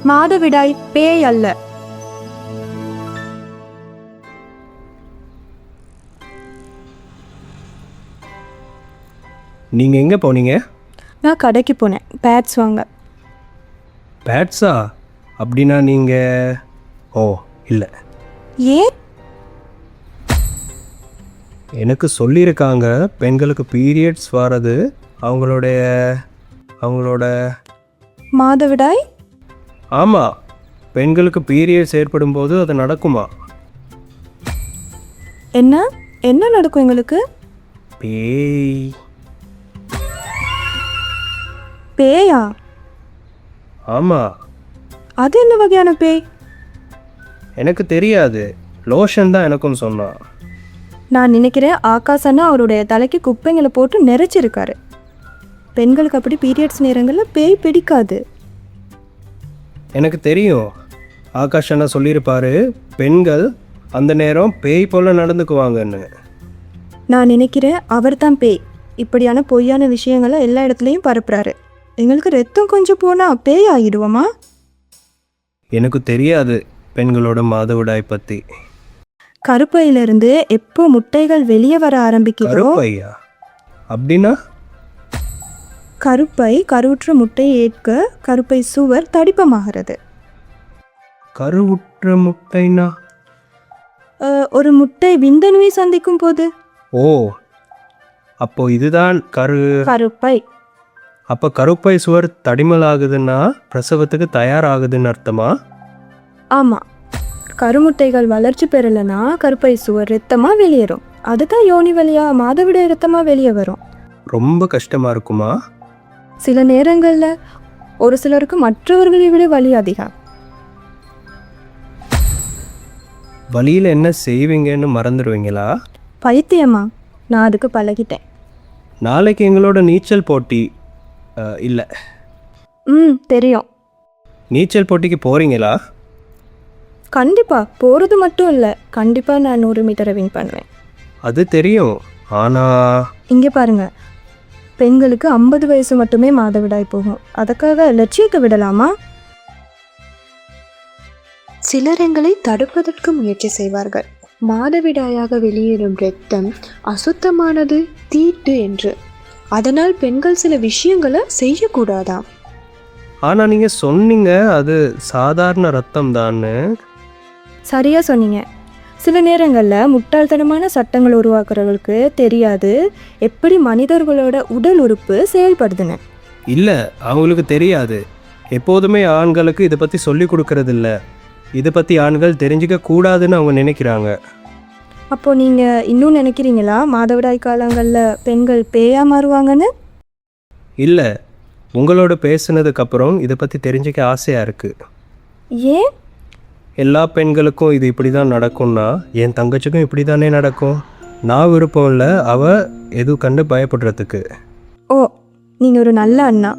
மாதவிடாய் பேய் அல்ல. நீங்க எங்க போனீங்க? நான் கடைக்கு போனேன் பேட்ஸ் வாங்க. பேட்ஸா? அப்படின்னா நீங்க ஓ இல்லை, ஏன்? எனக்கு சொல்லியிருக்காங்க பெண்களுக்கு பீரியட்ஸ் வர்றது அவங்களோட மாதவிடாய்? ஆமாம், பெண்களுக்கு பீரியட்ஸ் ஏற்படும் போது அது நடக்குமா? என்ன என்ன நடக்கும் எங்களுக்கு? பேய். பேயா? ஆமாம். அது என்ன வகையான பேய்? எனக்கு தெரியாது, லோஷன் தான் எனக்கும் சொன்னான். நான் நினைக்கிறேன் ஆகாஷ் அண்ணா அவருடைய தலைக்கு குப்பைங்களை போட்டு நிறைச்சிருக்காரு. பெண்களுக்கு அப்படி பீரியட்ஸ் நேரங்களில் பேய் பிடிக்காது. எனக்கு தெரியும், ஆகாஷ் அண்ணா சொல்லியிருப்பாரு பெண்கள் அந்த நேரம் பேய் போல நடந்துக்குவாங்கன்னு. நான் நினைக்கிறேன் அவர் தான் பேய். இப்படியான பொய்யான விஷயங்களை எல்லா இடத்துலையும் பரப்புறாரு. எங்களுக்கு ரத்தம் கொஞ்சம் போனால் பேய் ஆகிடுவோமா? எனக்கு தெரியாது பெண்களோட மாதவிடாய் பற்றி. கருப்பையிலிருந்து எப்போ முட்டைகள் வெளியே வர ஆரம்பிக்குதோ. கருப்பையா? அப்படின்னா? கருப்பை கருவுற்ற முட்டையை ஏற்க கருப்பை சுவர் தடிப்பமாகிறது. கருவுற்ற முட்டைனா? ஒரு முட்டை விந்தணுவை சந்திக்கும் போது. ஓ, அப்போ இதுதான் கருப்பை. அப்போ கருப்பை சுவர் தடிமல் ஆகுதுன்னா பிரசவத்துக்கு தயாராகுதுன்னு அர்த்தமா? ஆமாம், கருமுட்டைகள் வளர்ச்சி பெறலைன்னா கருப்பை சுவர் ரத்தமாக வெளியேறும். அதுதான் யோனி வழியாக மாதவிடாய் ரத்தமாக வெளியே வரும். ரொம்ப கஷ்டமாக இருக்குமா? சில நேரங்களில் ஒரு சிலருக்கு மற்றவர்களை விட வலி அதிகம். வலியில் என்ன செய்வீங்கன்னு மறந்துடுவீங்களா? பைத்தியமா? நான் அதுக்கு பழகிட்டேன். நாளைக்கு எங்களோட நீச்சல் போட்டி இல்லை. தெரியும். நீச்சல் போட்டிக்கு போகிறீங்களா? கண்டிப்பாக போகிறது மட்டும் இல்லை, கண்டிப்பாக நான் 100 மீட்டரை வின் பண்ணுவேன். அது தெரியும், ஆனால் இங்கே பாருங்கள், பெண்களுக்கு 50 வயசு மட்டுமே மாதவிடாய் போகும். அதுக்காக லட்சியத்தை விடலாமா? சிலர் எங்களை தடுப்பதற்கு முயற்சி செய்வார்கள். மாதவிடாயாக வெளியேறும் இரத்தம் அசுத்தமானது, தீட்டு என்று. அதனால் பெண்கள் சில விஷயங்களை செய்யக்கூடாதாம். ஆனால் நீங்கள் சொன்னீங்க அது சாதாரண ரத்தம் தான்னு. சரியாக சொன்னீங்க. சில நேரங்களில் முட்டாள்தனமான சட்டங்கள் உருவாக்குறவர்களுக்கு தெரியாது எப்படி மனிதர்களோட உடல் உறுப்பு செயல்படுதுன்னு. இல்லை, அவங்களுக்கு தெரியாது. எப்போதுமே ஆண்களுக்கு இதை பற்றி சொல்லி கொடுக்கறதில்ல. இதை பற்றி ஆண்கள் தெரிஞ்சிக்க கூடாதுன்னு அவங்க நினைக்கிறாங்க. அப்போது நீங்கள் இன்னும் நினைக்கிறீங்களா மாதவிடாய் காலங்களில் பெண்கள் பேயா மாறுவாங்கன்னு? இல்லை, உங்களோட பேசுனதுக்கப்புறம் இதை பற்றி தெரிஞ்சிக்க ஆசையாக இருக்குது. ஏன்? எல்லா பெண்களுக்கும் இது இப்படி தான் நடக்கும்னா என் தங்கச்சிக்கும் இப்படி தானே நடக்கும். நான் விருப்பம் இல்லை அவள் எதுவும் கண்டு பயப்படுறதுக்கு. ஓ, நீங்கள் ஒரு நல்ல அண்ணா.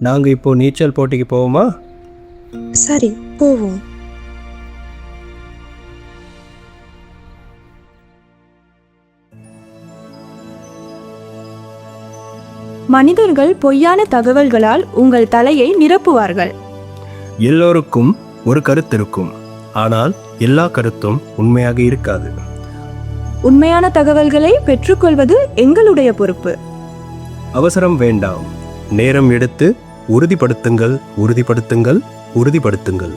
நாங்கள் இப்போது நீச்சல் போட்டிக்கு போவோமா? சரி, போவோம். மனிதர்கள் பொய்யான தகவல்களால் உங்கள் தலையை நிரப்புவார்கள். எல்லோருக்கும் ஒரு கருத்து இருக்கும், ஆனால் எல்லா கருத்தும் உண்மையாக இருக்காது. உண்மையான தகவல்களை பெற்றுக்கொள்வது எங்களுடைய பொறுப்பு. அவசரம் வேண்டாம், நேரம் எடுத்து உறுதிப்படுத்துங்கள், உறுதிப்படுத்துங்கள், உறுதிப்படுத்துங்கள்.